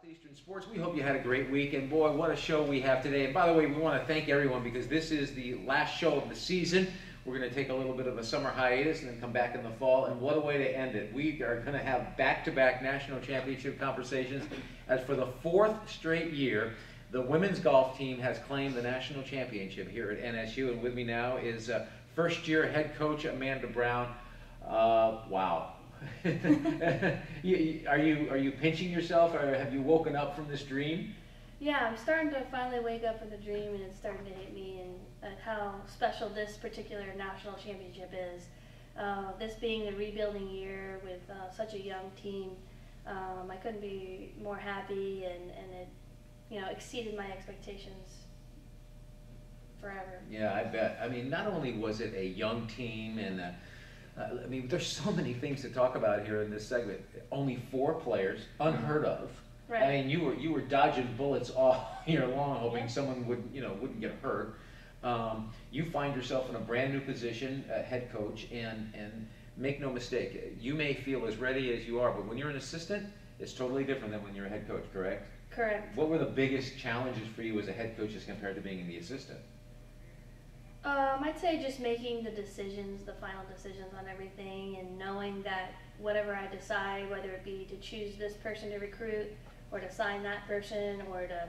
Southeastern Sports. We hope you had a great week, and boy, what a show we have today. And by the way, we want to thank everyone because this is the last show of the season. We're going to take a little bit of a summer hiatus and then come back in the fall, and what a way to end it. We are going to have back-to-back national championship conversations, as for the fourth straight year, the women's golf team has claimed the national championship here at NSU, and with me now is first-year head coach Amanda Brown. Wow. Are you pinching yourself, or have you woken up from this dream? Yeah, I'm starting to finally wake up from the dream, and it's starting to hit me and how special this particular national championship is. This being the rebuilding year with such a young team, I couldn't be more happy, and it, exceeded my expectations forever. Yeah, I bet. I mean, not only was it a young team, and I mean, there's so many things to talk about here in this segment. Only 4 players, unheard of. Right. I mean, you were dodging bullets all year long, hoping someone wouldn't get hurt. You find yourself in a brand new position, head coach, and make no mistake, you may feel as ready as you are, but when you're an assistant, it's totally different than when you're a head coach, correct? Correct. What were the biggest challenges for you as a head coach as compared to being the assistant? I'd say just making the decisions, the final decisions on everything, and knowing that whatever I decide, whether it be to choose this person to recruit, or to sign that person, or to,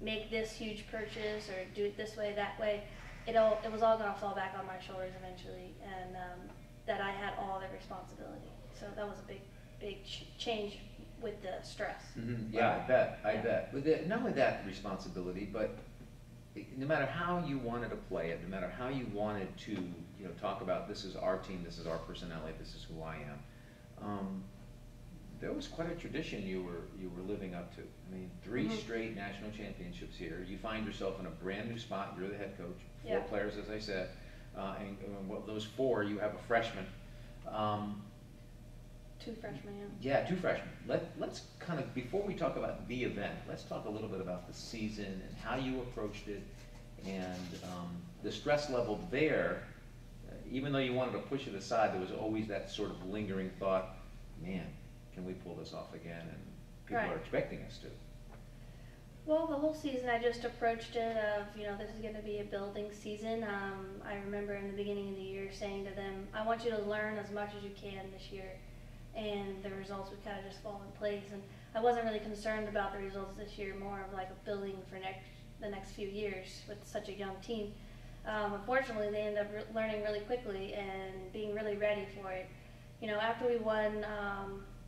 make this huge purchase, or do it this way, that way, it was all going to fall back on my shoulders eventually, and that I had all the responsibility. So that was a big change with the stress. Mm-hmm. Yeah, I bet. But not only that responsibility, but no matter how you wanted to play it, no matter how you wanted to, talk about this is our team, this is our personality, this is who I am. There was quite a tradition you were living up to. I mean, 3 straight national championships here. You find yourself in a brand new spot. You're the head coach. 4 players, as I said, and well, those 4, you have a freshman. 2 freshmen. Yeah, 2 freshmen. Let's kind of, before we talk about the event, let's talk a little bit about the season and how you approached it, and the stress level there. Even though you wanted to push it aside, there was always that sort of lingering thought, man, can we pull this off again? And people are expecting us to. Well, the whole season I just approached it of, this is going to be a building season. I remember in the beginning of the year saying to them, I want you to learn as much as you can this year. And the results would kind of just fall in place. And I wasn't really concerned about the results this year, more of like a building for the next few years with such a young team. Unfortunately, they ended up learning really quickly and being really ready for it. After we won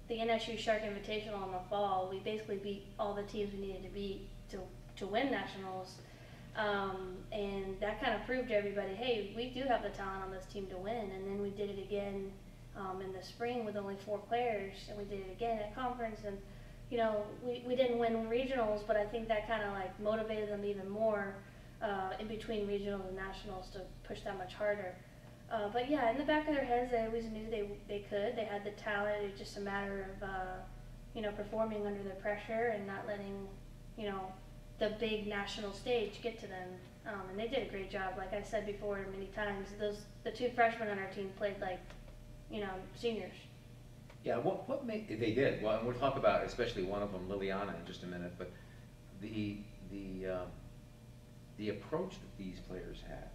the NSU Shark Invitational in the fall, we basically beat all the teams we needed to beat to win nationals. And that kind of proved to everybody, hey, we do have the talent on this team to win. And then we did it again in the spring with only 4 players, and we did it again at conference. And we didn't win regionals, but I think that kind of like motivated them even more in between regionals and nationals to push that much harder. But yeah, in the back of their heads, they always knew they could. They had the talent. It was just a matter of performing under the pressure and not letting the big national stage get to them. And they did a great job. Like I said before many times, the 2 freshmen on our team played like seniors. Yeah, what made they did well, and we'll talk about especially one of them, Liliana, in just a minute. But the approach that these players had,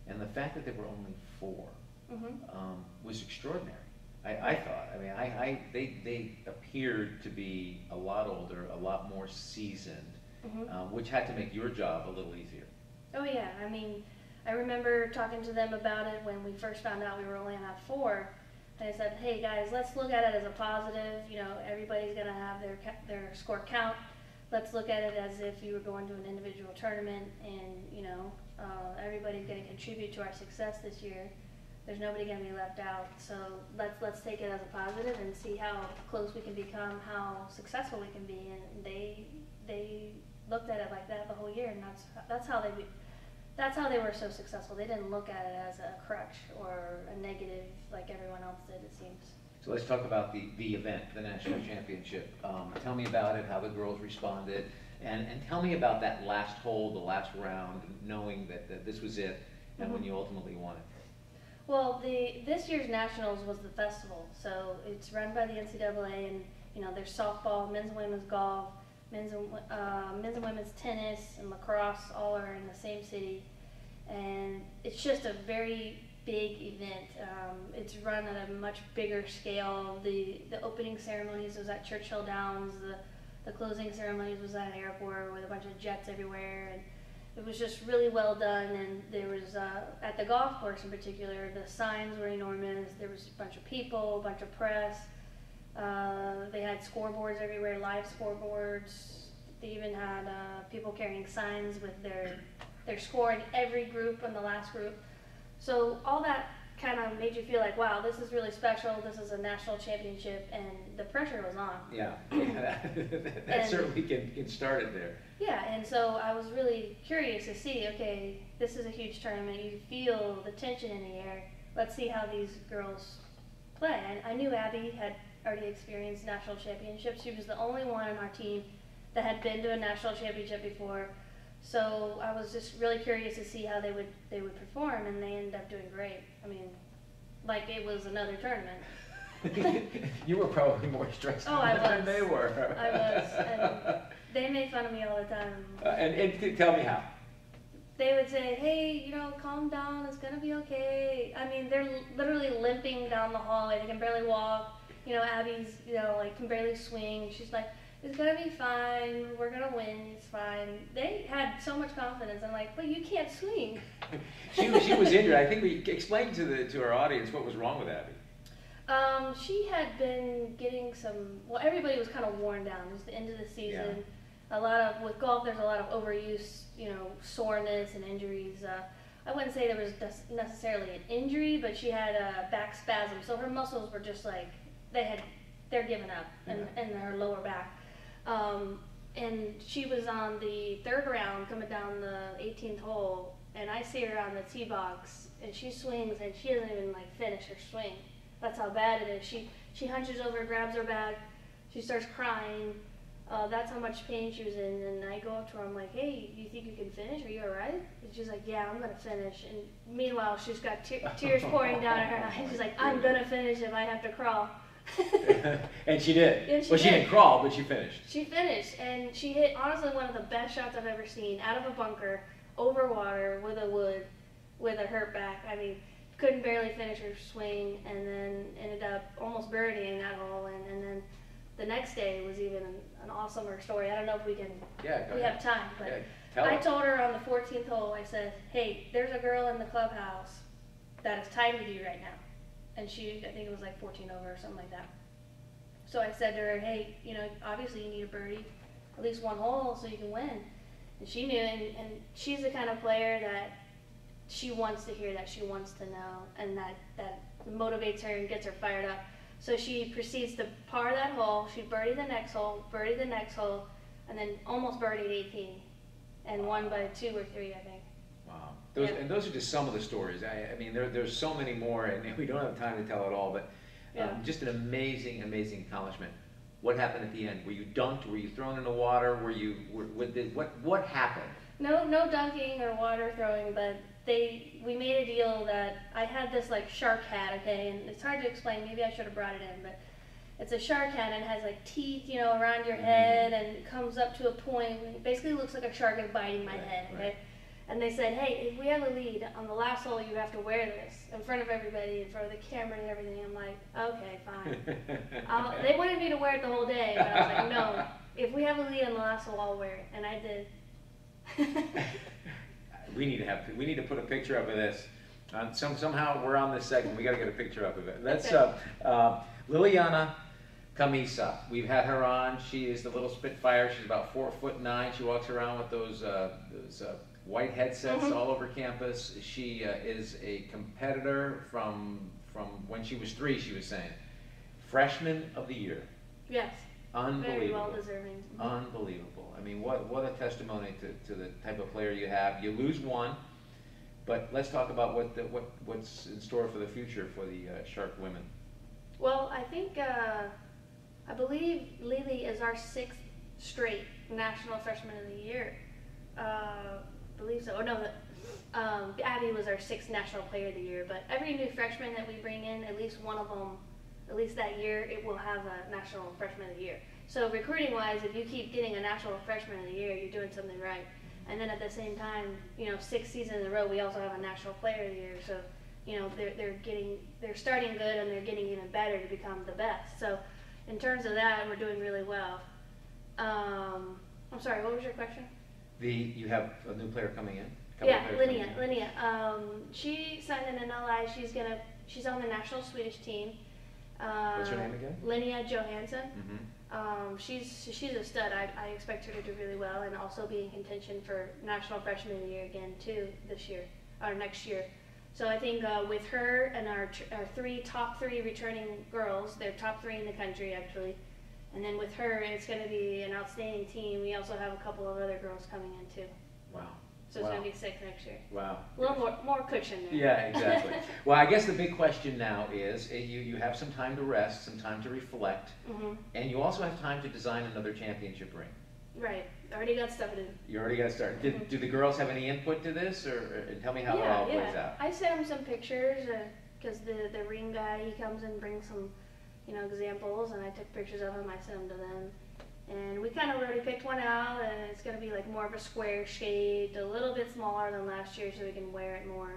and the fact that there were only 4, was extraordinary. I thought. I mean, they appeared to be a lot older, a lot more seasoned, which had to make your job a little easier. Oh yeah, I mean, I remember talking to them about it when we first found out we were only going to have 4. And I said, hey guys, let's look at it as a positive. Everybody's going to have their score count. Let's look at it as if you were going to an individual tournament, and everybody's going to contribute to our success this year. There's nobody going to be left out. So let's take it as a positive and see how close we can become, how successful we can be. And they looked at it like that the whole year, and that's how they were so successful. They didn't look at it as a crutch or a negative like everyone else did, it seems. So let's talk about the event, the national championship. Tell me about it, how the girls responded, and tell me about that last hole, the last round, knowing that this was it, and when you ultimately won it. Well, this year's nationals was the festival, so it's run by the NCAA, and You know, there's softball, men's and women's golf, men's and women's tennis and lacrosse all are in the same city. And it's just a very big event. It's run at a much bigger scale. The opening ceremonies was at Churchill Downs. The closing ceremonies was at an airport with a bunch of jets everywhere. And it was just really well done. And there was, at the golf course in particular, the signs were enormous. There was a bunch of people, a bunch of press. They had scoreboards everywhere, live scoreboards. They even had people carrying signs with their score in every group and the last group. So all that kind of made you feel like, wow, this is really special. This is a national championship, and the pressure was on. Yeah, that certainly can start it there. Yeah, and so I was really curious to see, okay, this is a huge tournament. You feel the tension in the air. Let's see how these girls play. And I knew Abby had already experienced national championships. She was the only one on our team that had been to a national championship before. So I was just really curious to see how they would perform, and they ended up doing great. I mean, like it was another tournament. You were probably more stressed than they were. I was, and they made fun of me all the time. And tell me how. They would say, hey, you know, calm down, it's gonna be okay. I mean, they're literally limping down the hallway. They can barely walk. You know, Abby's, you know, like can barely swing. She's like, it's gonna be fine, we're gonna win, it's fine. They had so much confidence. I'm like, but you can't swing. She was injured. I think we explained to our audience what was wrong with Abby. She had been getting well, everybody was kind of worn down. It was the end of the season. Yeah. With golf, there's a lot of overuse, you know, soreness and injuries. I wouldn't say there was necessarily an injury, but she had a back spasm. So her muscles were just like, they're giving up in her lower back. And she was on the third round coming down the 18th hole, and I see her on the tee box, and she swings, and she doesn't even like finish her swing. That's how bad it is. She hunches over, grabs her back, she starts crying. That's how much pain she was in. And I go up to her, I'm like, hey, you think you can finish? Are you all right? And she's like, yeah, I'm gonna finish. And meanwhile, she's got tears pouring down her eyes. She's like, I'm gonna finish if I have to crawl. And she did. And she didn't crawl, but she finished. She finished, and she hit honestly one of the best shots I've ever seen, out of a bunker, over water, with a wood, with a hurt back. I mean, couldn't barely finish her swing, and then ended up almost birdieing that hole. And then the next day was even an awesomer story. I don't know if we can. Yeah, we have time, but I told her on the 14th hole. I said, "Hey, there's a girl in the clubhouse that is tied with you right now." And I think it was like 14 over or something like that. So I said to her, hey, you know, obviously you need a birdie, at least one hole so you can win. And she knew, and she's the kind of player that she wants to hear that, she wants to know, and that motivates her and gets her fired up. So she proceeds to par that hole, she birdied the next hole, and then almost birdied 18, and won by 2 or 3, I think. Wow. And those are just some of the stories. I mean, there's so many more, and we don't have time to tell it all, but just an amazing, amazing accomplishment. What happened at the end? Were you dunked? Were you thrown in the water? What happened? No dunking or water throwing, but we made a deal that I had this like shark hat, okay, and it's hard to explain. Maybe I should have brought it in, but it's a shark hat and it has like teeth, you know, around your head, and it comes up to a point. It basically looks like a shark is biting my head, okay? Right. And they said, hey, if we have a lead on the last hole, you have to wear this in front of everybody, in front of the camera and everything. I'm like, okay, fine. They wanted me to wear it the whole day, but I was like, no. If we have a lead on the last hole, I'll wear it. And I did. We need to put a picture up of this. Somehow we're on this segment. We got to get a picture up of it. Let's Liliana Camisa. We've had her on. She is the little Spitfire. She's about 4'9". She walks around with those white headsets all over campus. She is a competitor from when she was 3. She was saying, freshman of the year. Yes. Unbelievable. Very well deserving. Unbelievable. I mean, what a testimony to the type of player you have. You lose one, but let's talk about what's in store for the future for the Shark women. Well, I think I believe Lily is our 6th straight National Freshman of the Year. Believe so. Oh no, Abby was our 6th National Player of the Year. But every new freshman that we bring in, at least one of them, at least that year, it will have a National Freshman of the Year. So recruiting-wise, if you keep getting a National Freshman of the Year, you're doing something right. And then at the same time, 6 seasons in a row, we also have a National Player of the Year. So, they're starting good and they're getting even better to become the best. So, in terms of that, we're doing really well. I'm sorry, what was your question? You have a new player coming in? Yeah, Linnea. She signed an NLI. She's on the national Swedish team. What's her name again? Linnea Johansson. Mm-hmm. She's a stud. I expect her to do really well and also be in contention for National Freshman of the Year again too this year or next year. So I think with her and our top three returning girls, they're top 3 in the country actually. And then with her, it's going to be an outstanding team. We also have a couple of other girls coming in too. Wow. So it's going to be 6 next year. Wow. A little more cushion there. Yeah, exactly. Well, I guess the big question now is you have some time to rest, some time to reflect, and you also have time to design another championship ring. Right. Already got stuff to do. You already got started. Do the girls have any input to this, or tell me how it all plays out? I sent them some pictures because the ring guy, he comes and brings some, examples, and I took pictures of them. I sent them to them. And we kind of already picked one out, and it's going to be like more of a square shape, a little bit smaller than last year so we can wear it more.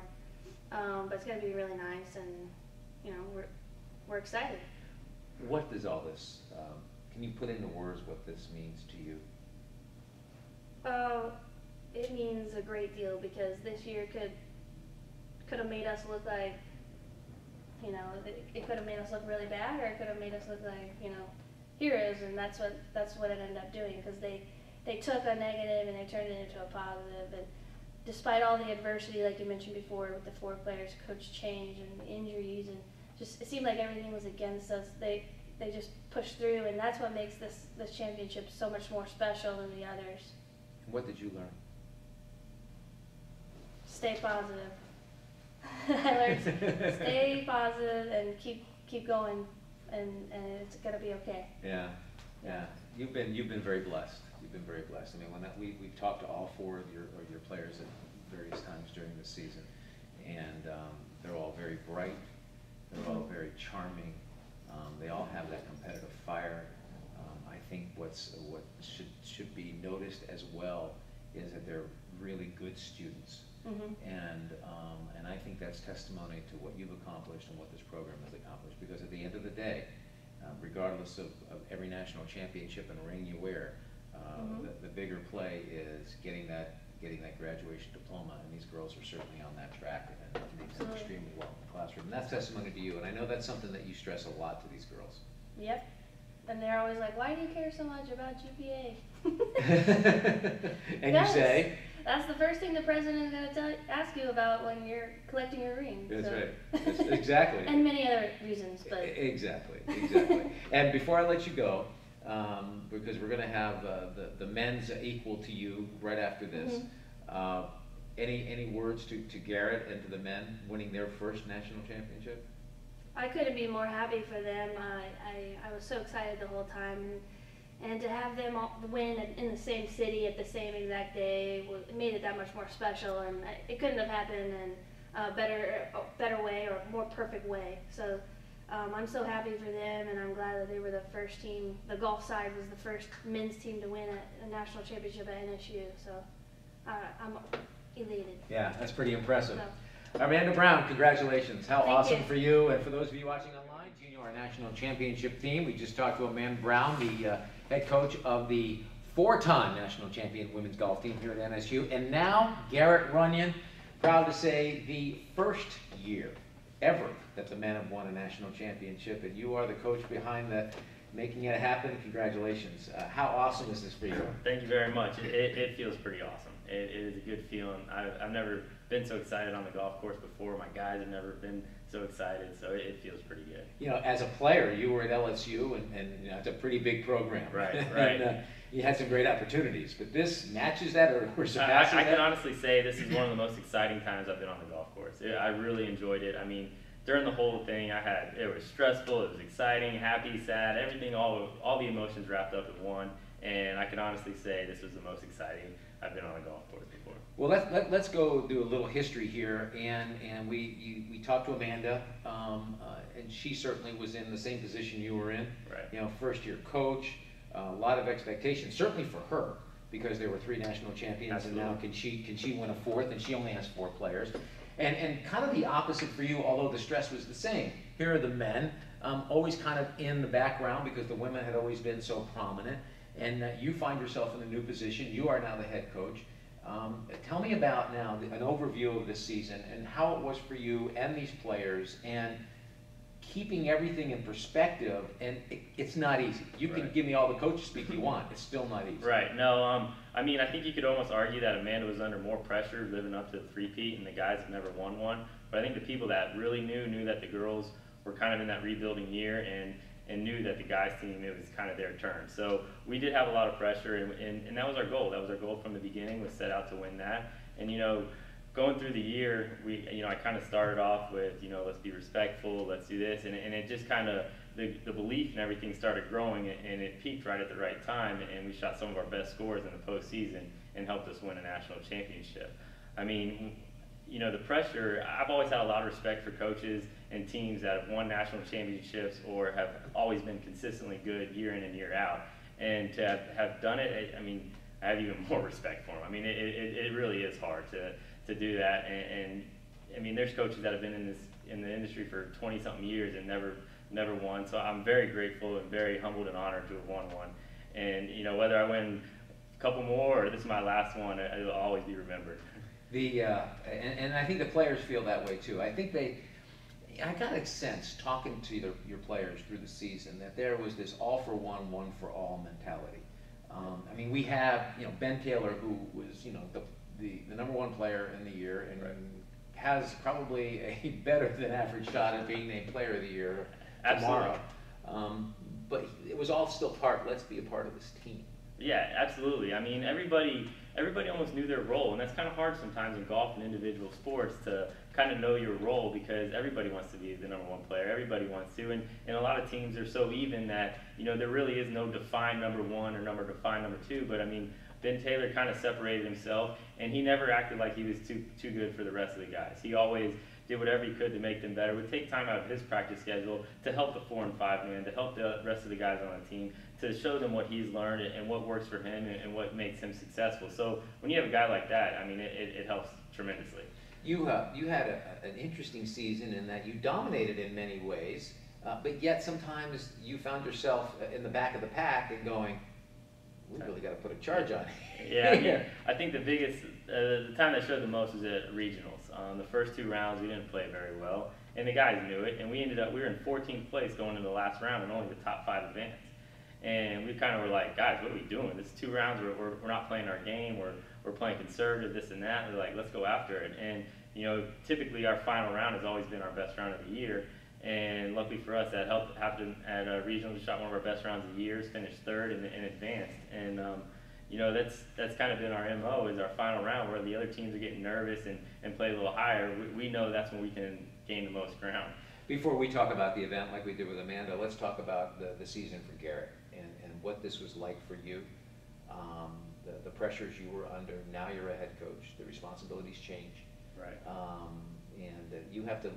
But it's going to be really nice, and we're excited. What does all this, can you put into words what this means to you? It means a great deal because this year could have made us look like, it could have made us look really bad, or it could have made us look like, heroes, and that's what it ended up doing because they took a negative and they turned it into a positive. And despite all the adversity, like you mentioned before, with the 4 players, coach change and injuries, and just it seemed like everything was against us. They just pushed through, and that's what makes this championship so much more special than the others. What did you learn? Stay positive. I learned stay positive and keep going. And it's gonna be okay. Yeah. You've been very blessed. You've been very blessed. I mean, we've talked to all 4 of your players at various times during the season, and they're all very bright. They're all very charming. They all have that competitive fire. I think what should be noticed as well is that they're really good students. And I think that's testimony to what you've accomplished and what this program has accomplished, because at the end of the day, regardless of every national championship and ring you wear, the bigger play is getting that graduation diploma, and these girls are certainly on that track and doing extremely well in the classroom. And that's testimony to you, and I know that's something that you stress a lot to these girls. Yep. And they're always like, why do you care so much about GPA? And you say? That's the first thing the president is going to ask you about when you're collecting your ring. That's right. Exactly. And many other reasons. But Exactly. And before I let you go, because we're going to have the men's equal to you right after this, any words to Garrett and to the men winning their first national championship? I couldn't be more happy for them. I was so excited the whole time. And to have them all win in the same city at the same exact day, it made it that much more special. And it couldn't have happened in a better way or a more perfect way. So I'm so happy for them, and I'm glad that they were the first team. The golf side was the first men's team to win a national championship at NSU. So I'm elated. Yeah, that's pretty impressive. Amanda Brown, congratulations. How awesome for you. And for those of you watching online, Junior National Championship team, we just talked to Amanda Brown, the head coach of the 4-time national champion women's golf team here at NSU. And now, Garrett Runyon, proud to say the first year ever that the men have won a national championship. And you are the coach behind that, making it happen. Congratulations. How awesome is this for you? Thank you very much. It feels pretty awesome. It is a good feeling. I've never been so excited on the golf course before. My guys have never been so excited, so it feels pretty good. You know, as a player, you were at LSU, and it's a pretty big program. Right. And, you had some great opportunities, but this matches that or surpasses that? I can honestly say this is one of the most exciting times I've been on the golf course. I really enjoyed it. I mean, during the whole thing, it was stressful, it was exciting, happy, sad, everything, all the emotions wrapped up in one. And I can honestly say this was the most exciting I've been on a golf course before. Well, let's go do a little history here, and we talked to Amanda, and she certainly was in the same position you were in. Right. You know, first year coach, a lot of expectations, certainly for her, because there were 3 national champions. Absolutely. And now can she win a 4th, and she only has 4 players, and kind of the opposite for you, although the stress was the same. Here are the men, always kind of in the background because the women had always been so prominent, and you find yourself in a new position. You are now the head coach. Tell me about now an overview of this season and how it was for you and these players, and keeping everything in perspective. And it's not easy. You can give me all the coaches speak you want. It's still not easy. Right. No. I mean, I think you could almost argue that Amanda was under more pressure living up to the three-peat, and the guys have never won one. But I think the people that really knew that the girls were kind of in that rebuilding year, and knew that the guys' team, it was kind of their turn. So we did have a lot of pressure, and that was our goal. That was our goal from the beginning, was set out to win that. And, you know, going through the year, I kind of started off with, let's be respectful, let's do this, and it just kind of, the belief and everything started growing, and it peaked right at the right time, and we shot some of our best scores in the postseason and helped us win a national championship. I mean, the pressure, I've always had a lot of respect for coaches and teams that have won national championships or have always been consistently good year in and year out. And to have done it, I mean, I have even more respect for them. I mean, it really is hard to do that. And I mean, there's coaches that have been in the industry for 20-something years and never won. So I'm very grateful and very humbled and honored to have won one. And, whether I win a couple more or this is my last one, it'll always be remembered. And I think the players feel that way too. I got a sense talking to your players through the season that there was this all for one, one for all mentality. I mean, we have Ben Taylor, who was the number 1 player in the year, and has probably a better than average shot at being named Player of the Year tomorrow. But it was all still let's be a part of this team. Yeah, absolutely. I mean, everybody almost knew their role, and that's kind of hard sometimes in golf and individual sports to kind of know your role, because everybody wants to be the number 1 player. Everybody wants to, and a lot of teams are so even that there really is no defined number 1 or defined number 2. But I mean, Ben Taylor kind of separated himself, and he never acted like he was too good for the rest of the guys. He always did whatever he could to make them better, would take time out of his practice schedule to help the 4 and 5 man, to help the rest of the guys on the team, to show them what he's learned and what works for him and what makes him successful. So when you have a guy like that, I mean, it helps tremendously. You had an interesting season in that you dominated in many ways, but yet sometimes you found yourself in the back of the pack and going, we really got to put a charge on it. Yeah, I mean, I think the biggest, the time that showed the most was at regionals. The first 2 rounds we didn't play very well, and the guys knew it, and we were in 14th place going into the last round and only the top 5 advanced. And we kind of were like, guys, what are we doing? This is 2 rounds, we're not playing our game, we're playing conservative, this and that. And we're like, let's go after it. And typically our final round has always been our best round of the year. And luckily for us, that happened at regionals. We shot one of our best rounds of the year, finished 3rd and advanced. And that's kind of been our MO, is our final round where the other teams are getting nervous and play a little higher. We know that's when we can gain the most ground. Before we talk about the event like we did with Amanda, let's talk about the season for Garrett and what this was like for you, the pressures you were under. Now you're a head coach. The responsibilities change. Right. And you have to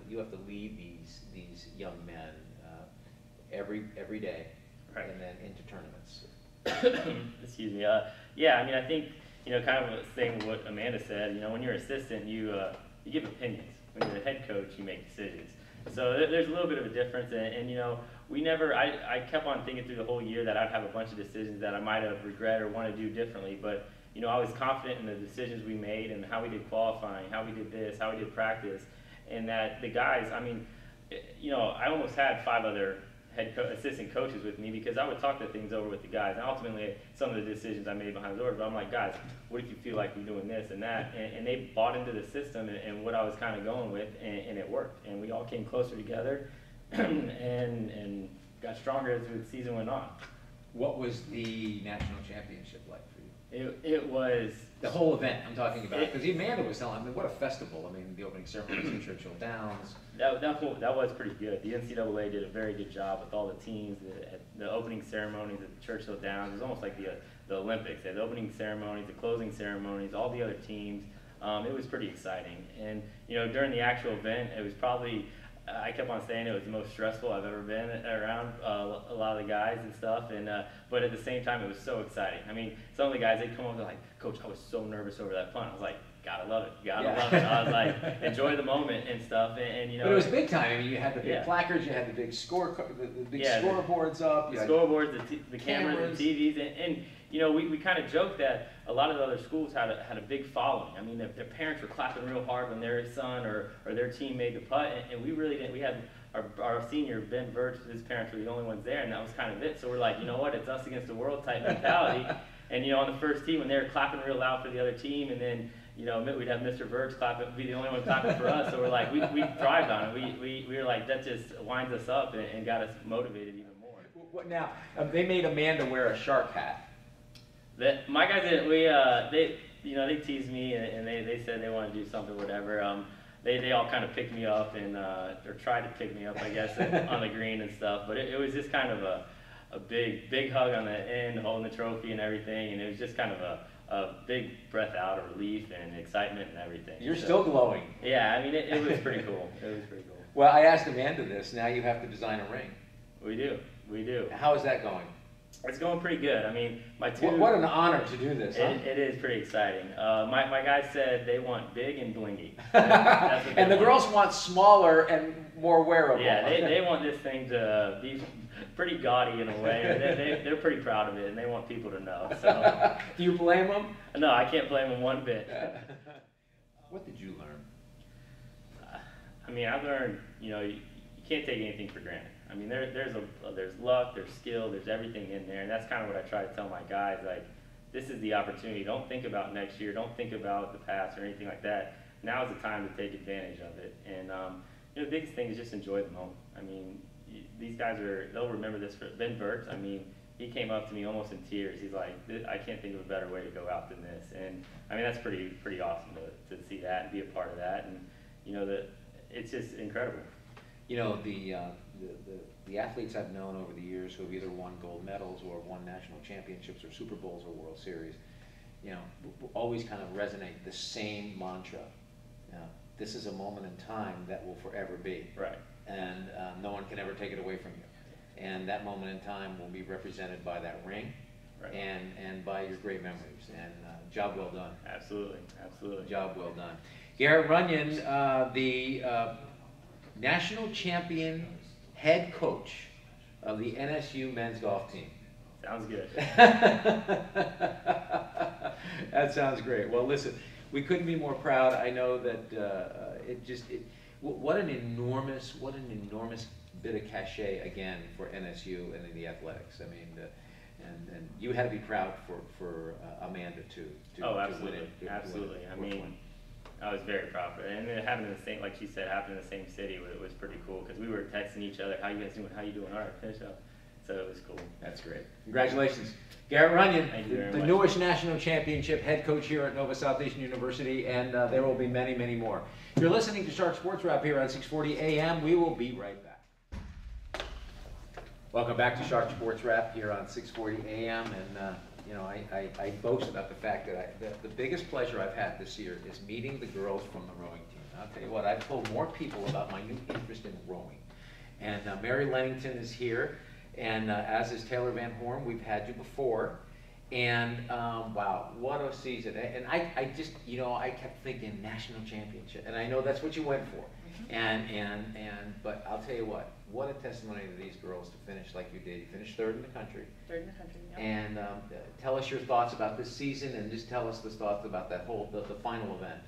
lead these young men every day, right, and then into tournaments. Excuse me. Yeah, I mean, I think kind of saying what Amanda said. When you're assistant, you give opinions. When you're a head coach, you make decisions. So there's a little bit of a difference, and we never. I kept on thinking through the whole year that I'd have a bunch of decisions that I might have regret or want to do differently, but I was confident in the decisions we made and how we did qualifying, how we did this, how we did practice, and that the guys. I mean, I almost had 5 other assistant coaches with me, because I would talk the things over with the guys, and ultimately some of the decisions I made behind the doors. But I'm like, guys, what if you feel like we're doing this and that? And they bought into the system and what I was kind of going with, and it worked. And we all came closer together, and got stronger as the season went on. What was the national championship like for you? It was The whole event I'm talking about, because Amanda was telling me, what a festival. I mean, the opening ceremonies in Churchill Downs. that was pretty good. The NCAA did a very good job with all the teams. The opening ceremonies at Churchill Downs, it was almost like the Olympics. They had the opening ceremonies, the closing ceremonies, all the other teams. It was pretty exciting. And, during the actual event, it was probably, I kept on saying it was the most stressful I've ever been around a lot of the guys and stuff. And but at the same time, it was so exciting. I mean, some of the guys, they'd come over, they're like, Coach, I was so nervous over that punt. I was like, gotta love it, love it. I was like, enjoy the moment and stuff. And But it was big time. I mean, you had the big placards, you had the big the big scoreboards up. The scoreboards, the cameras, the TVs, and we kind of joked that a lot of the other schools had a big following. I mean, their parents were clapping real hard when their son or their team made the putt, and we really didn't. We had our senior, Ben Verge, his parents were the only ones there, and that was kind of it. So we're like, you know what, it's us against the world type mentality. And on the first tee, when they were clapping real loud for the other team, and then we'd have Mr. Verge clapping, be the only one clapping for us. So we're like, we thrived on it. We were like, that just winds us up and got us motivated even more. Now, they made Amanda wear a shark hat. My guys did. They teased me and they said they want to do something, whatever. They all kind of picked me up or tried to pick me up, I guess, on the green and stuff. But it was just kind of a big hug on the end, holding the trophy and everything, and it was just kind of a big breath out of relief and excitement and everything. You're still glowing. Yeah, I mean, it was pretty cool. It was pretty cool. Well, I asked Amanda this. Now you have to design a ring. We do. How is that going? It's going pretty good. I mean, my two... What an honor to do this, huh? It is pretty exciting. My guys said they want big and blingy. And the girls want smaller and more wearable. Yeah, they want this thing to be pretty gaudy in a way. They're pretty proud of it, and they want people to know. So. Do you blame them? No, I can't blame them one bit. What did you learn? I mean, I've learned, you can't take anything for granted. I mean, there's luck, there's skill, there's everything in there, and that's kind of what I try to tell my guys. Like, this is the opportunity. Don't think about next year. Don't think about the past or anything like that. Now is the time to take advantage of it. And the biggest thing is just enjoy the moment. I mean, these guys they'll remember this. Ben Burks, I mean, he came up to me almost in tears. He's like, I can't think of a better way to go out than this. And I mean, that's pretty awesome to see that and be a part of that. And it's just incredible. The athletes I've known over the years who have either won gold medals or won national championships or Super Bowls or World Series, always kind of resonate the same mantra. This is a moment in time that will forever be. Right. And no one can ever take it away from you. And that moment in time will be represented by that ring, right, and by your great memories. And job well done. Absolutely. Job well done. Garrett Runyon, the national champion head coach of the NSU men's golf team. Sounds good. That sounds great. Well, listen, we couldn't be more proud. I know that what an enormous bit of cachet again for NSU and in the athletics. I mean, and you had to be proud for Amanda too. Absolutely. To win it. Absolutely. I mean, I was very proud of it, and it happened in the same, like she said, happened in the same city. It was pretty cool because we were texting each other, "How you guys doing? How you doing? All right, finish up." So it was cool. That's great. Congratulations, Garrett Runyon, the much. newest national championship head coach here at Nova Southeastern University, and there will be many, many more. You're listening to Shark Sports Wrap here on 640 AM. We will be right back. Welcome back to Shark Sports Wrap here on 640 AM, and I boast about the fact that the biggest pleasure I've had this year is meeting the girls from the rowing team. I'll tell you what, I've told more people about my new interest in rowing. And Mary Lennington is here, and as is Taylor Van Horn. We've had you before. And wow, what a season. And I just, I kept thinking national championship. And I know that's what you went for. But I'll tell you what a testimony to these girls to finish like you did. You finished third in the country. Yeah. And tell us your thoughts about this season, and just tell us the thoughts about that the final event.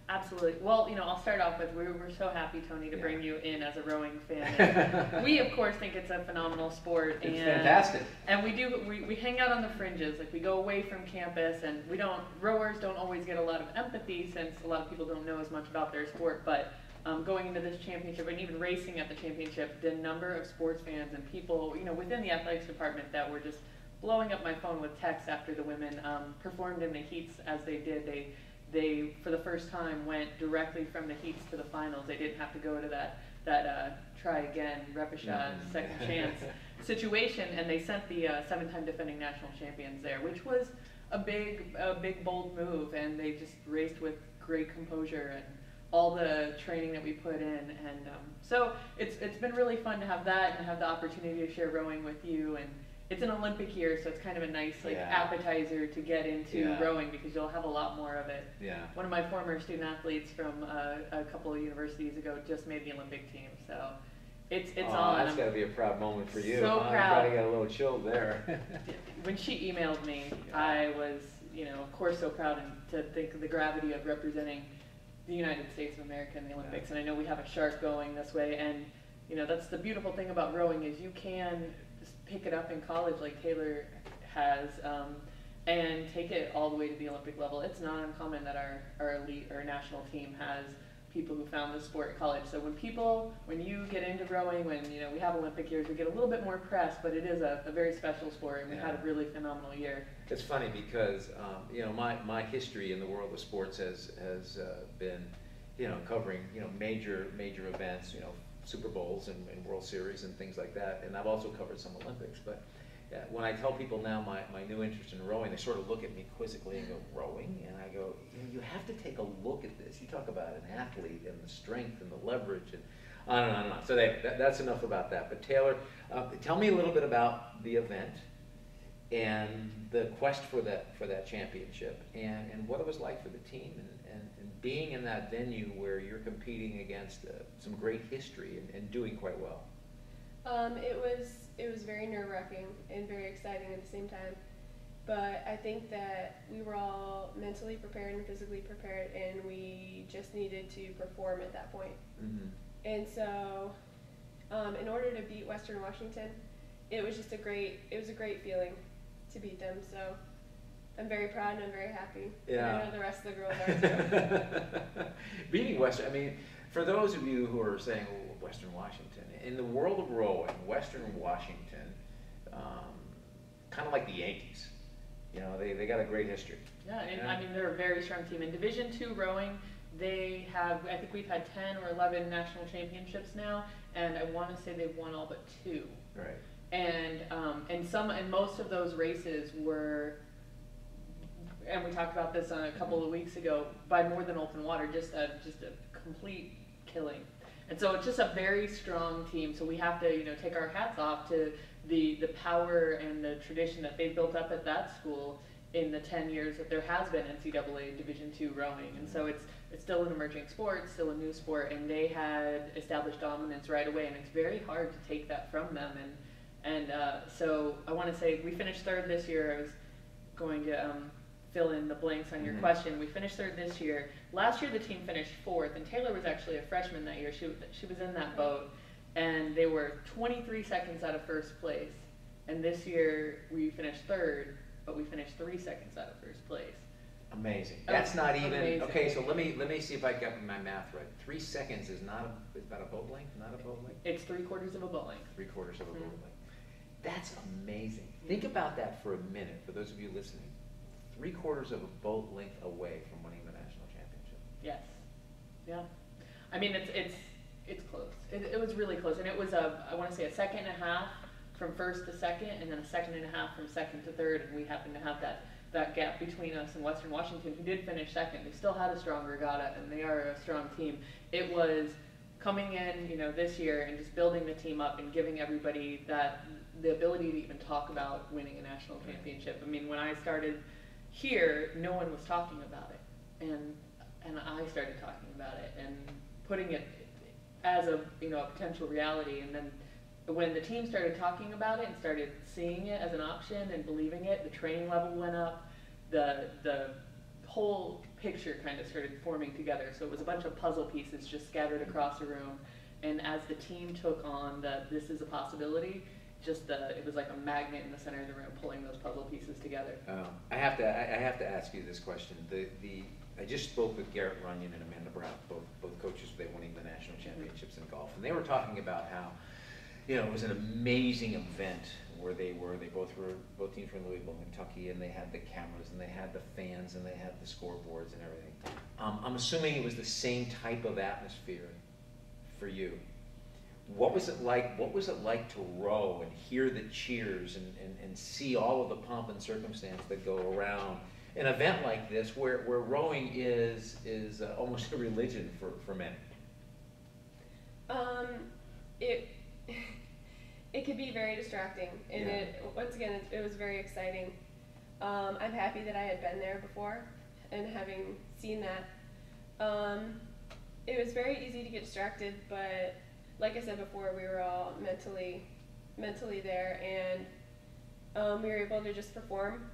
Absolutely. Well, I'll start off with we're so happy, Tony, to bring you in as a rowing fan. We, of course, think it's a phenomenal sport. It's fantastic. And we hang out on the fringes. Like, we go away from campus, and rowers don't always get a lot of empathy since a lot of people don't know as much about their sport. But going into this championship and even racing at the championship, the number of sports fans and people, within the athletics department that were just blowing up my phone with texts after the women performed in the heats as they did. They for the first time went directly from the heats to the finals. They didn't have to go to that try again, repechage, second chance situation, and they sent the 7-time defending national champions there, which was a big bold move, and they just raced with great composure and all the training that we put in, and so it's been really fun to have that and have the opportunity to share rowing with you. And it's an Olympic year, so it's kind of a nice appetizer to get into rowing, because you'll have a lot more of it. Yeah. One of my former student athletes from a couple of universities ago just made the Olympic team, so it's on. That's got to be a proud moment for you. So proud. I'm probably got a little chill there. When she emailed me, I was, of course, so proud, and to think of the gravity of representing the United States of America in the Olympics. And I know we have a shark going this way, and that's the beautiful thing about rowing, is you can just pick it up in college like Taylor has, and take it all the way to the Olympic level. It's not uncommon that our elite or national team has people who found the sport at college. So when you get into rowing, when we have Olympic years, we get a little bit more press, but it is a very special sport, and we had a really phenomenal year. It's funny because my history in the world of sports has been covering major events, Super Bowls and World Series and things like that, and I've also covered some Olympics. But when I tell people now my new interest in rowing, they sort of look at me quizzically and go, rowing? And I go, you have to take a look at this. You talk about an athlete and the strength and the leverage and on and on and on. So that's enough about that. But Taylor, tell me a little bit about the event and the quest for that championship, and what it was like for the team, and being in that venue where you're competing against some great history and doing quite well. It was very nerve-wracking and very exciting at the same time, but I think that we were all mentally prepared and physically prepared, and we just needed to perform at that point. Mm-hmm. And so, in order to beat Western Washington, it was a great feeling to beat them. So I'm very proud and I'm very happy. Yeah. And I know the rest of the girls are too. Beating Western, I mean, for those of you who are saying, oh, Western Washington, in the world of rowing, Western Washington, kind of like the Yankees, they got a great history. Yeah, and I mean, they're a very strong team. In Division II rowing, they have, I think we've had 10 or 11 national championships now, and I want to say they've won all but 2. Right. And most of those races were, and we talked about this a couple of weeks ago, by more than open water, just a complete killing. And so it's just a very strong team. So we have to, take our hats off to the power and the tradition that they've built up at that school in the 10 years that there has been NCAA Division II rowing. And so it's still an emerging sport, still a new sport, and they had established dominance right away, and it's very hard to take that from them. And so I want to say we finished 3rd this year. I was going to fill in the blanks on your question. We finished 3rd this year. Last year the team finished 4th, and Taylor was actually a freshman that year. She was in that boat, and they were 23 seconds out of 1st place. And this year we finished 3rd, but we finished 3 seconds out of 1st place. Amazing. That's not even amazing. Okay. So let me see if I got my math right. 3 seconds is about a boat length, not a boat length. It's 3/4 of a boat length. 3/4 of a boat length. That's amazing. Think about that for a minute. For those of you listening, 3/4 of a boat length away from winning the national championship. Yes. Yeah. I mean, it's close. It was really close, and it was I want to say a 1.5 seconds from 1st to 2nd, and then a 1.5 seconds from 2nd to 3rd, and we happened to have that gap between us and Western Washington, who did finish 2nd. They still had a strong regatta, and they are a strong team. It was coming in, this year and just building the team up and giving everybody the ability to even talk about winning a national championship. I mean, when I started here, no one was talking about it, and I started talking about it and putting it as a potential reality. And then when the team started talking about it and started seeing it as an option and believing it, the training level went up. The whole picture kind of started forming together. So it was a bunch of puzzle pieces just scattered across the room. And as the team took on this is a possibility, it was like a magnet in the center of the room pulling those puzzle pieces together. I have to ask you this question. I just spoke with Garrett Runyon and Amanda Brown, both coaches. They winning the national championships in golf, and they were talking about how it was an amazing event where they both teams were in Louisville, Kentucky, and they had the cameras and they had the fans and they had the scoreboards and everything. I'm assuming it was the same type of atmosphere for you. What was it like? What was it like to row and hear the cheers and see all of the pomp and circumstance that go around an event like this, where rowing is almost a religion for many? It could be very distracting, and it was very exciting. I'm happy that I had been there before, and having seen that, it was very easy to get distracted. But like I said before, we were all mentally there, and we were able to just perform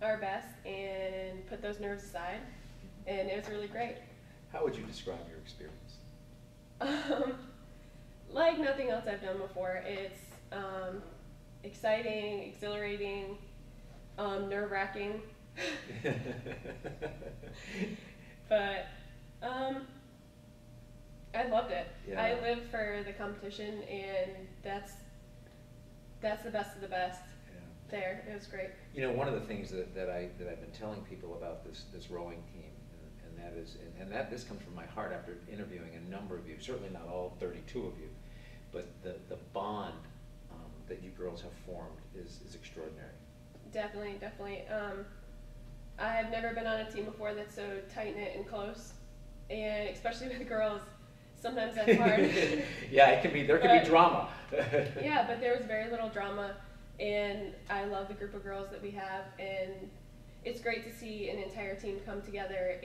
our best and put those nerves aside, and it was really great. How would you describe your experience? Like nothing else I've done before. It's exciting, exhilarating, nerve-wracking. But I loved it. Yeah. I live for the competition, and that's the best of the best. Yeah. There, it was great. You know, one of the things that I've been telling people about this rowing team, and this comes from my heart after interviewing a number of you, certainly not all 32 of you, but the bond that you girls have formed is extraordinary. Definitely. I have never been on a team before that's so tight-knit and close, and especially with girls, sometimes that's hard. Yeah, there can be drama. Yeah, but there was very little drama, and I love the group of girls that we have, and it's great to see an entire team come together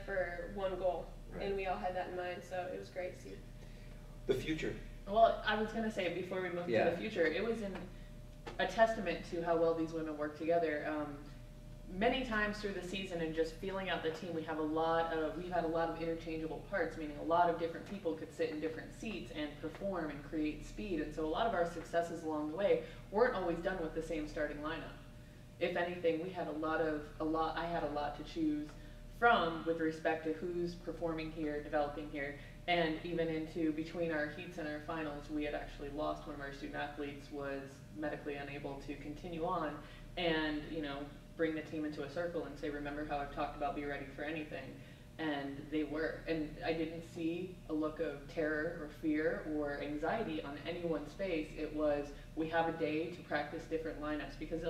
for one goal. Right. And we all had that in mind, so it was great to see. The future. Well, I was going to say, before we move to the future, it was a testament to how well these women work together. Many times through the season and just feeling out the team, we've had a lot of interchangeable parts, meaning a lot of different people could sit in different seats and perform and create speed. And so a lot of our successes along the way weren't always done with the same starting lineup. If anything, I had a lot to choose from with respect to who's performing here, developing here, and even into between our heats and our finals, we had actually lost one of our student athletes, was medically unable to continue on, and bring the team into a circle and say, remember how I've talked about be ready for anything, and they were. And I didn't see a look of terror or fear or anxiety on anyone's face. It was, we have a day to practice different lineups, because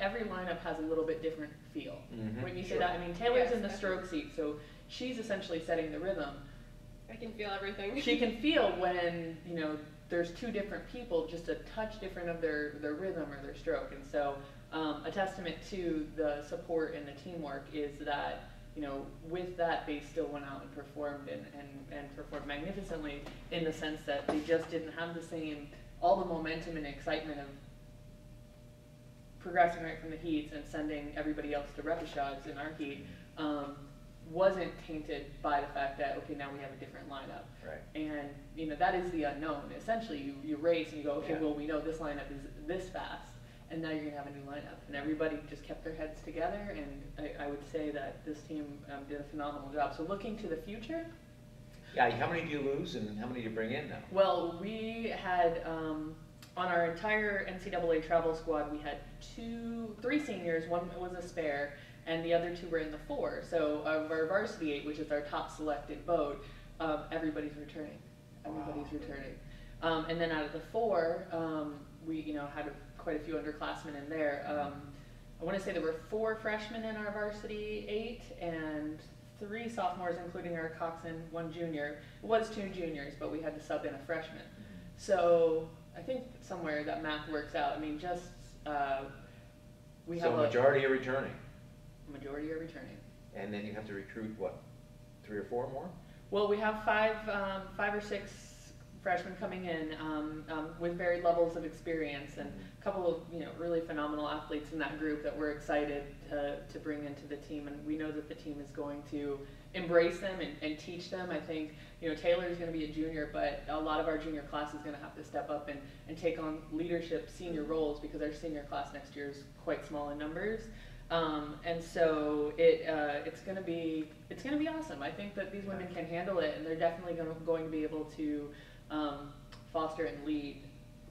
every lineup has a little bit different feel. Mm-hmm. When you say that, I mean, Taylor's in the stroke seat, so she's essentially setting the rhythm. I can feel everything. She can feel when, there's two different people, just a touch different of their rhythm or their stroke. And so a testament to the support and the teamwork is that, with that, they still went out and performed and performed magnificently, in the sense that they just didn't have all the momentum and excitement of progressing right from the heats and sending everybody else to repechage in our heat, wasn't tainted by the fact that, okay, now we have a different lineup. Right. And, that is the unknown. Essentially, you race and you go, okay, well, we know this lineup is this fast, and now you're going to have a new lineup. And everybody just kept their heads together, and I would say that this team did a phenomenal job. So looking to the future. Yeah, how many do you lose, and how many do you bring in now? Well, we had, on our entire NCAA travel squad, we had 3 seniors, one was a spare, and the other 2 were in the 4. So of our varsity 8, which is our top selected boat, everybody's returning. Everybody's returning. And then out of the 4, we had quite a few underclassmen in there. I want to say there were 4 freshmen in our varsity 8 and 3 sophomores, including our coxswain, 1 junior. It was 2 juniors, but we had to sub in a freshman. So I think somewhere that math works out. I mean, just we have a majority are returning. Majority are returning. And then you have to recruit, what, 3 or 4 more? Well, we have 5 or 6 freshmen coming in with varied levels of experience, and a couple of really phenomenal athletes in that group that we're excited to bring into the team. And we know that the team is going to embrace them and teach them. I think Taylor is going to be a junior, but a lot of our junior class is going to have to step up and take on leadership senior roles, because our senior class next year is quite small in numbers. And so it's going to be awesome. I think that these women can handle it, and they're definitely going to be able to foster and lead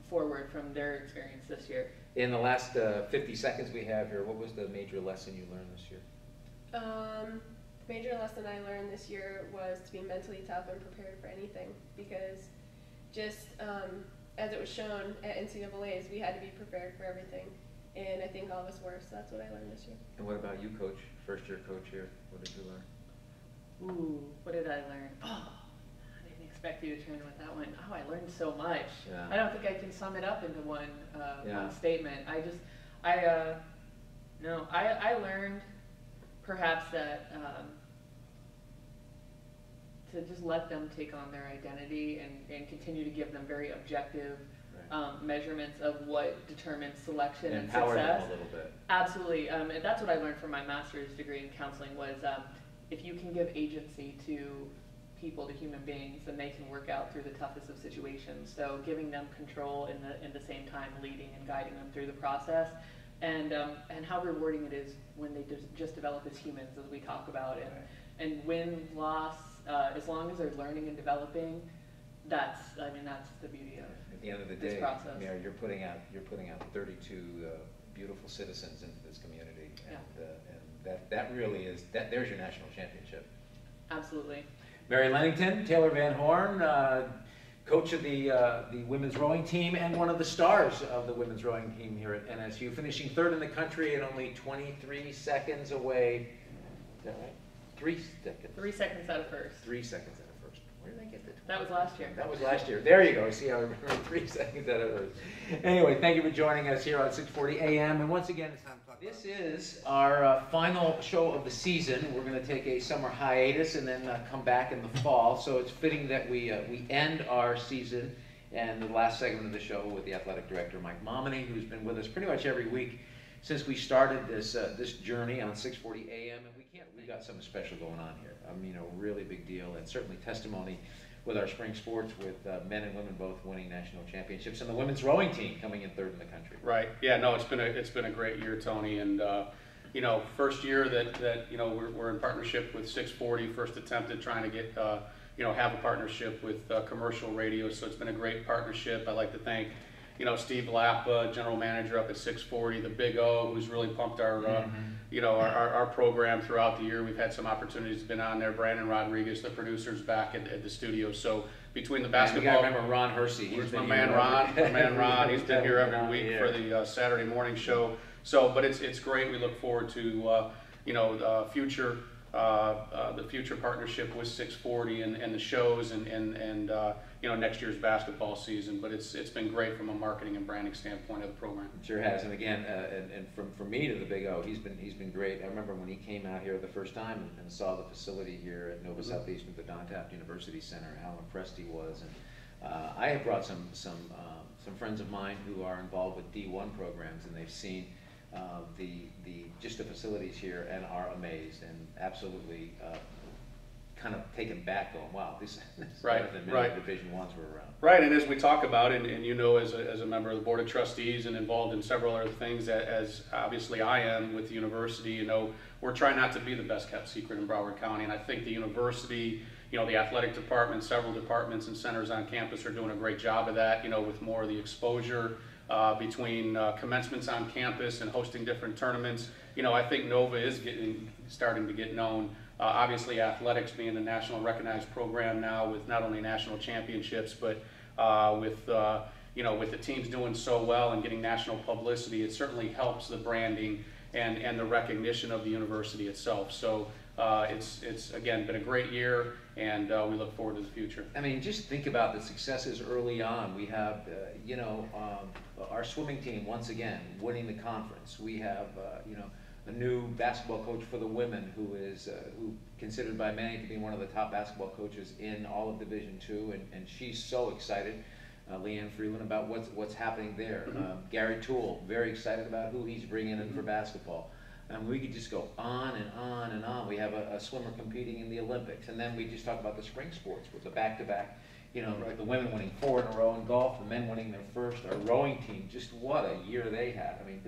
forward from their experience this year. In the last 50 seconds we have here, what was the major lesson you learned this year? The major lesson I learned this year was to be mentally tough and prepared for anything, because just as it was shown at NCAA's, we had to be prepared for everything, and I think all of us were, so that's what I learned this year. And what about you, Coach? First year coach here, what did you learn? Ooh, what did I learn? Oh, I didn't expect you to turn with that one. Oh, I learned so much. Yeah. I don't think I can sum it up into one Yeah. statement. I learned perhaps that to just let them take on their identity and continue to give them very objective measurements of what determines selection and empower success. them a little bit. Absolutely, and that's what I learned from my master's degree in counseling was if you can give agency to people, to human beings, then they can work out through the toughest of situations. So giving them control in the same time leading and guiding them through the process, and how rewarding it is when they just develop as humans, as we talk about, and win, loss, as long as they're learning and developing, that's the beauty of At the end of the this day, process. Mary, you're putting out 32 beautiful citizens into this community, and that really is there's your national championship. Absolutely. Mary Lennington, Taylor Van Horn, coach of the women's rowing team and one of the stars of the women's rowing team here at NSU, finishing third in the country and only 23 seconds away. Is that right? 3 seconds. 3 seconds out of first. 3 seconds out of first. Where did I get the 20? That was last year. That was last year. There you go. See how I remember 3 seconds out of first. Anyway, thank you for joining us here on 640 AM. And once again, it's time to talk. This is our final show of the season. We're going to take a summer hiatus and then come back in the fall. So it's fitting that we end our season and the last segment of the show with the athletic director, Mike Mominey, who's been with us pretty much every week since we started this journey on 640 AM. And we've got something special going on here. I mean, a really big deal, and certainly testimony with our spring sports, with men and women both winning national championships, and the women's rowing team coming in third in the country. Right. Yeah. No, it's been a great year, Tony, and first year that we're in partnership with 640. First attempt at trying to get have a partnership with commercial radio. So it's been a great partnership. I'd like to thank Steve Lappa, general manager up at 640, the Big O, who's really pumped our our program throughout the year. We've had some opportunities been on there. Brandon Rodriguez, the producer's back at the studio. So between the basketball, you gotta remember Ron Hersey. He's my man Ron. He's been here every week for the Saturday morning show. So, but it's great. We look forward to the future partnership with 640 and the shows and next year's basketball season. But it's been great from a marketing and branding standpoint of the program. It sure has. And again, and from me to the Big O, he's been great. I remember when he came out here the first time and saw the facility here at Nova Southeastern, the Don Taft University Center, how impressed he was. And I have brought some friends of mine who are involved with D1 programs, and they've seen the facilities here and are amazed and absolutely kind of taken back, going, wow, this is better than many Division Ones were around. Right, and as we talk about, and as a member of the Board of Trustees and involved in several other things, as obviously I am with the university, we're trying not to be the best kept secret in Broward County, and I think the university, the athletic department, several departments and centers on campus are doing a great job of that, with more of the exposure between commencements on campus and hosting different tournaments. I think Nova is starting to get known. Obviously, athletics being a national recognized program now, with not only national championships, but with the teams doing so well and getting national publicity, it certainly helps the branding and the recognition of the university itself. So it's again been a great year, and we look forward to the future. I mean, just think about the successes early on. We have, our swimming team once again winning the conference. We have, a new basketball coach for the women who is considered by many to be one of the top basketball coaches in all of Division II, and she's so excited, Leanne Freeland, about what's happening there. Gary Toole, very excited about who he's bringing in for basketball. And we could just go on and on and on. We have a swimmer competing in the Olympics, and then we just talk about the spring sports with the back-to-back. The women winning 4 in a row in golf, the men winning their first. Our rowing team, just what a year they had. I mean,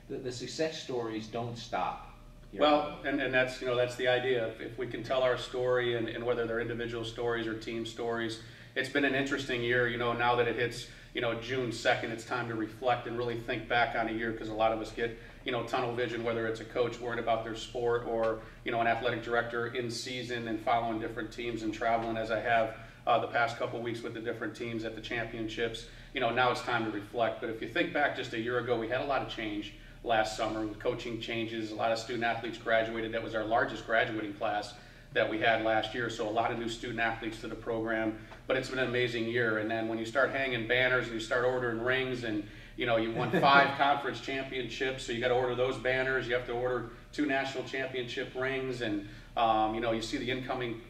the success stories don't stop. Well, and that's that's the idea. If we can tell our story, and whether they're individual stories or team stories, it's been an interesting year. Now that it hits June 2nd, it's time to reflect and really think back on a year, because a lot of us get, tunnel vision, whether it's a coach worried about their sport or, an athletic director in season and following different teams and traveling, as I have the past couple weeks with the different teams at the championships. Now it's time to reflect. But if you think back just a year ago, we had a lot of change last summer with coaching changes. A lot of student athletes graduated. That was our largest graduating class that we had last year. So a lot of new student athletes to the program. But it's been an amazing year. And then when you start hanging banners and you start ordering rings, and you won 5 conference championships, so you got to order those banners. You have to order 2 national championship rings, and you see the incoming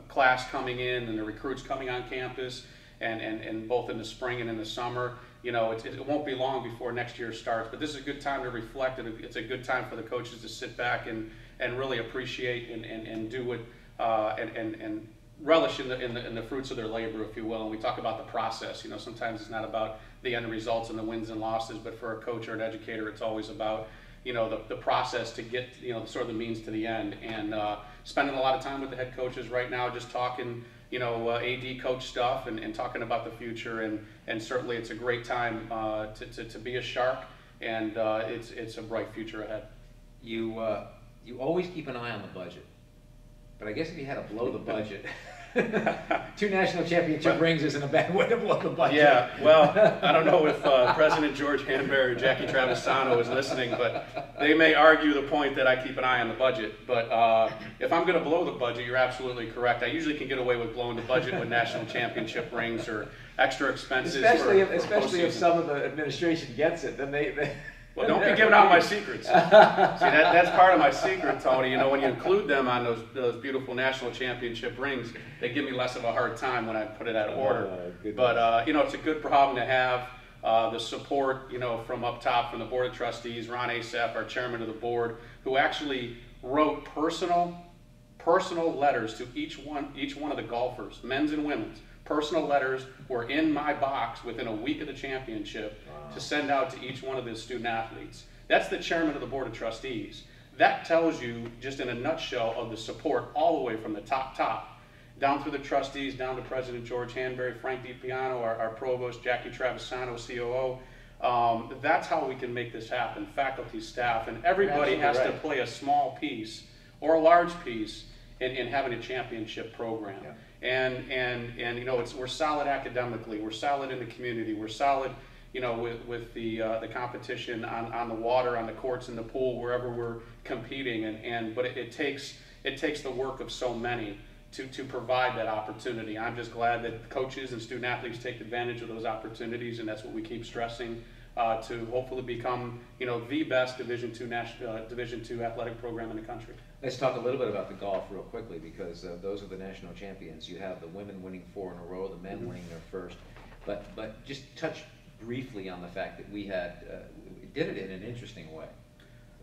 class coming in and the recruits coming on campus, and both in the spring and in the summer. It won't be long before next year starts, but this is a good time to reflect, and it's a good time for the coaches to sit back and really appreciate and do what and relish in the fruits of their labor, if you will. And we talk about the process. Sometimes it's not about the end results and the wins and losses, but for a coach or an educator, it's always about the process to get sort of the means to the end. And spending a lot of time with the head coaches right now, just talking AD coach stuff and talking about the future. And certainly it's a great time to be a Shark, and it's a bright future ahead. You always keep an eye on the budget, but I guess if you had to blow the budget, 2 national championship rings isn't a bad way to blow the budget. Yeah, well, I don't know if President George Hanberry or Jackie Travisano is listening, but they may argue the point that I keep an eye on the budget. But if I'm going to blow the budget, you're absolutely correct. I usually can get away with blowing the budget with national championship rings or extra expenses. Especially if some of the administration gets it, then they well, don't be giving out my secrets. See, that's part of my secret, Tony. When you include them on those beautiful national championship rings, they give me less of a hard time when I put it out of order. But, it's a good problem to have. The support, from up top, from the Board of Trustees, Ron Asaf, our chairman of the board, who actually wrote personal letters to each one of the golfers, men's and women's. Personal letters were in my box within a week of the championship to send out to each one of the student athletes. That's the chairman of the Board of Trustees. That tells you, just in a nutshell, of the support all the way from the top, down through the trustees, down to President George Hanberry, Frank DiPiano, our provost, Jackie Travisano, COO. That's how we can make this happen, faculty, staff, and everybody has to play a small piece or a large piece in having a championship program. Yeah. And we're solid academically, we're solid in the community, we're solid with the competition on the water, on the courts, in the pool, wherever we're competing, but it takes the work of so many to provide that opportunity. I'm just glad that coaches and student athletes take advantage of those opportunities, and that's what we keep stressing to hopefully become the best Division II athletic program in the country. Let's talk a little bit about the golf real quickly, because those are the national champions. You have the women winning 4 in a row, the men winning their first. But just touch briefly on the fact that we did it in an interesting way.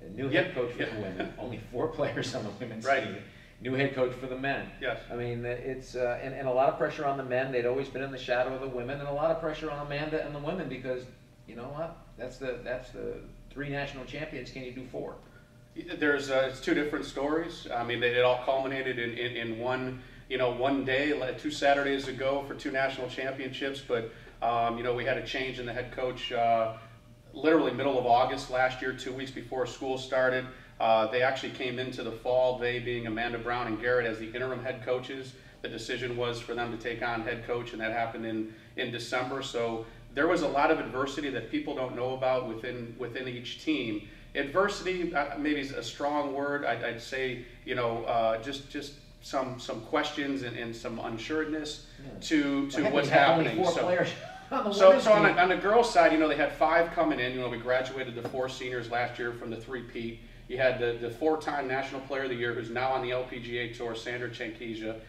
A new head coach for the women, only 4 players on the women's team. New head coach for the men. Yes. I mean, it's and a lot of pressure on the men. They'd always been in the shadow of the women, and a lot of pressure on Amanda and the women, because you know what? That's the 3 national champions. Can you do 4? There's it's 2 different stories. I mean, it all culminated in one day, 2 Saturdays ago, for 2 national championships. But we had a change in the head coach literally middle of August last year, 2 weeks before school started. They actually came into the fall, they being Amanda Brown and Garrett, as the interim head coaches. The decision was for them to take on head coach, and that happened in December. So there was a lot of adversity that people don't know about within each team. Adversity, maybe is a strong word. I'd say, just some questions and some unsureness to what's happening. So on the girls' side, they had 5 coming in. We graduated the 4 seniors last year from the 3-peat. You had the 4-time National Player of the Year, who's now on the LPGA Tour, Sandra Chankija.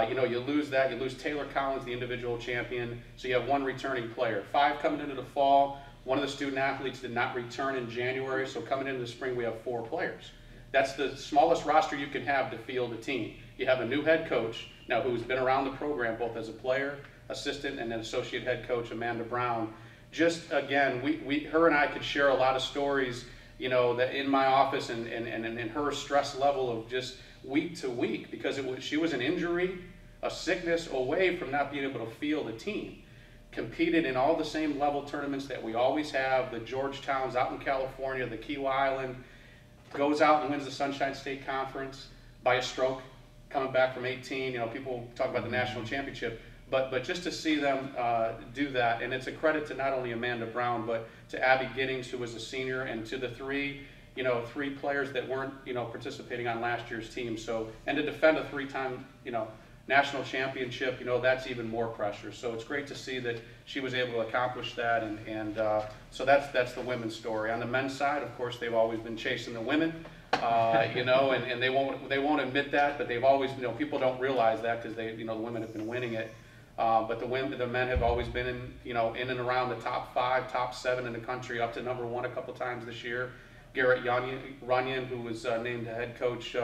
You lose that. You lose Taylor Collins, the individual champion. So you have 1 returning player. 5 coming into the fall. 1 of the student athletes did not return in January. So coming into the spring, we have 4 players. That's the smallest roster you can have to field a team. You have a new head coach now who's been around the program both as a player, assistant, and an associate head coach, Amanda Brown. Just again, her and I could share a lot of stories, that in my office and her stress level of just week to week, because she was an injury, a sickness away from not being able to field a team. competed in all the same level tournaments that we always have. The Georgetowns out in California, the Key Island, goes out and wins the Sunshine State Conference by a stroke, coming back from 18. You know, people talk about the national championship, but just to see them do that, and it's a credit to not only Amanda Brown, but to Abby Giddings, who was a senior, and to the three players that weren't, participating on last year's team. So, and to defend a 3-time, national championship, that's even more pressure. So it's great to see that she was able to accomplish that, and so that's the women's story. On the men's side, of course, they've always been chasing the women, and they won't admit that, but they've always, people don't realize that because the women have been winning it. But the men have always been in and around the top 5, top 7 in the country, up to number 1 a couple times this year. Garrett Runyon, who was named the head coach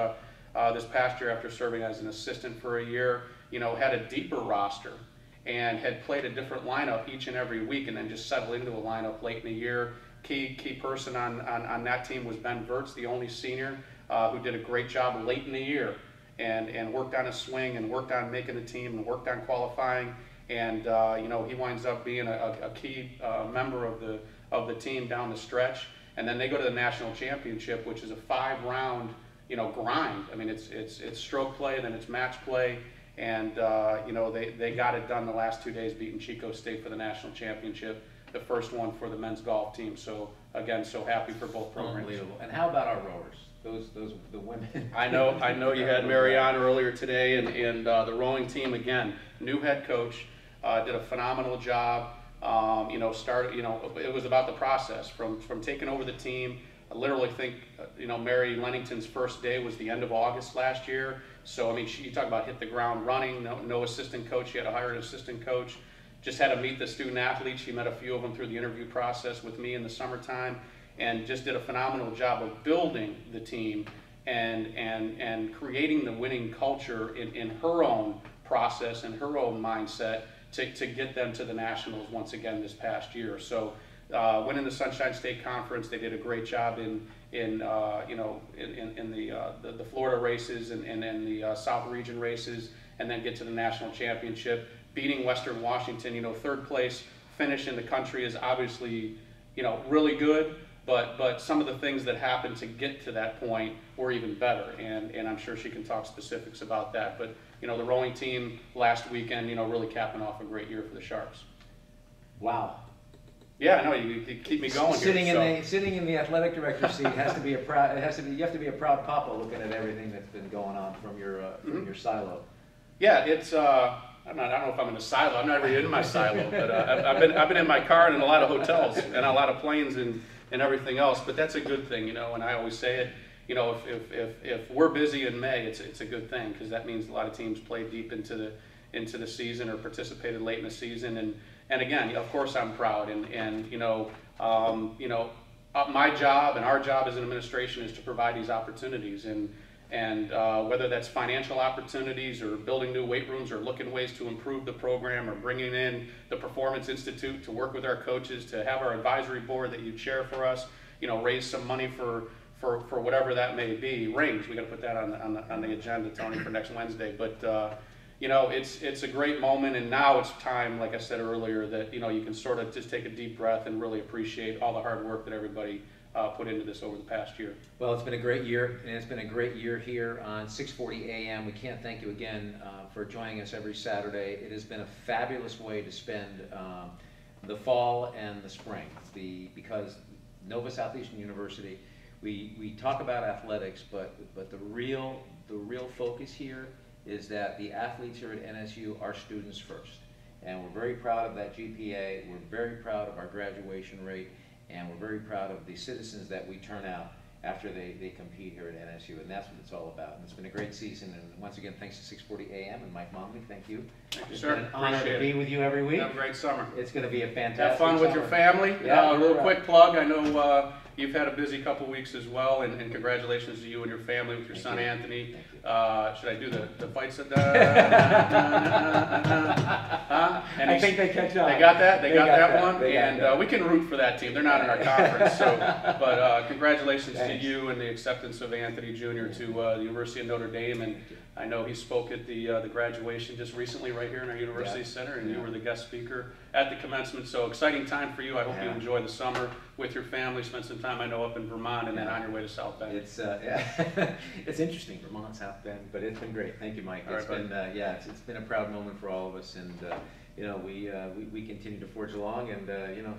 this past year after serving as an assistant for a year, had a deeper roster and had played a different lineup each and every week, and then just settled into a lineup late in the year. Key person on that team was Ben Verts, the only senior, who did a great job late in the year and worked on his swing and worked on making the team and worked on qualifying, and he winds up being a key member of the team down the stretch. And then they go to the national championship, which is a 5-round grind. I mean, it's stroke play, then it's match play, and they got it done the last 2 days, beating Chico State for the national championship, the first one for the men's golf team. So again, so happy for both programs. Unbelievable. And how about our rowers? The women. I know you had Marianne earlier today, and the rowing team, again, new head coach, did a phenomenal job. It was about the process from taking over the team. I literally think, Mary Lennington's first day was the end of August last year. So, I mean, you talk about hit the ground running, no assistant coach. She had to hire an assistant coach. Just had to meet the student athletes. She met a few of them through the interview process with me in the summertime, and just did a phenomenal job of building the team and creating the winning culture in her own process and her own mindset to get them to the Nationals once again this past year. So winning the Sunshine State Conference, they did a great job in the Florida races and in the South Region races, and then get to the national championship, beating Western Washington. Third place finish in the country is obviously really good, but some of the things that happened to get to that point were even better, and I'm sure she can talk specifics about that. But the rowing team last weekend, really capping off a great year for the Sharks. Wow. Yeah, no, you keep me going. Sitting in the athletic director seat has to be you have to be a proud papa looking at everything that's been going on from your silo. Yeah, it's I don't know if I'm in a silo. I'm not really in my silo, but I've been in my car and in a lot of hotels and a lot of planes and everything else. But that's a good thing, and I always say it. If we're busy in May, it's a good thing, because that means a lot of teams play deep into the season or participated late in the season. And again, of course, I'm proud. My job and our job as an administration is to provide these opportunities, and whether that's financial opportunities or building new weight rooms or looking ways to improve the program or bringing in the Performance Institute to work with our coaches, to have our advisory board that you chair for us, raise some money for whatever that may be. Rings, we got to put that on the agenda, Tony, for next Wednesday. But it's a great moment, and now it's time, like I said earlier, that you can sort of just take a deep breath and really appreciate all the hard work that everybody put into this over the past year. Well, it's been a great year, and it's been a great year here on 640 AM. We can't thank you again for joining us every Saturday. It has been a fabulous way to spend the fall and the spring, because Nova Southeastern University, we talk about athletics, but the real focus here is that the athletes here at NSU are students first. And we're very proud of that GPA, we're very proud of our graduation rate, and we're very proud of the citizens that we turn out after they compete here at NSU, and that's what it's all about. And it's been a great season, and once again, thanks to 640 AM and Mike Mominey, thank you. Thank you, It's sir. been an honor Appreciate to be it. with you every week. Have a great summer. It's going to be a fantastic Have fun with summer. your family. Yeah, A little quick plug. I know you've had a busy couple weeks as well, and congratulations to you and your family with your son Anthony. Thank you. Should I do the fights? Huh? And I think they catch on. They got that? They got that one? They got And that. we can root for that team. They're not in our conference, so. But congratulations Thanks. to you and the acceptance of Anthony Jr. to the University of Notre Dame. And I know he spoke at the graduation just recently right here in our University Center, and you were the guest speaker at the commencement. So exciting time for you. I hope you enjoy the summer with your family. Spend some time, I know, up in Vermont, and then on your way to South Bend. It's it's interesting, Vermont, South Bend, but it's been great. Thank you, Mike. All It's right, been it's been a proud moment for all of us, and we continue to forge along, and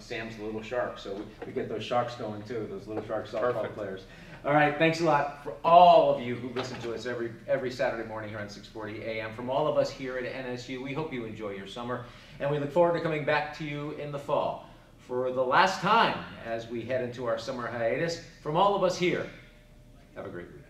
Sam's the little shark, so we get those sharks going too, those little shark softball Perfect. players. All right, thanks a lot for all of you who listen to us every Saturday morning here on 640 AM. From all of us here at NSU, we hope you enjoy your summer, and we look forward to coming back to you in the fall for the last time as we head into our summer hiatus. From all of us here, have a great week.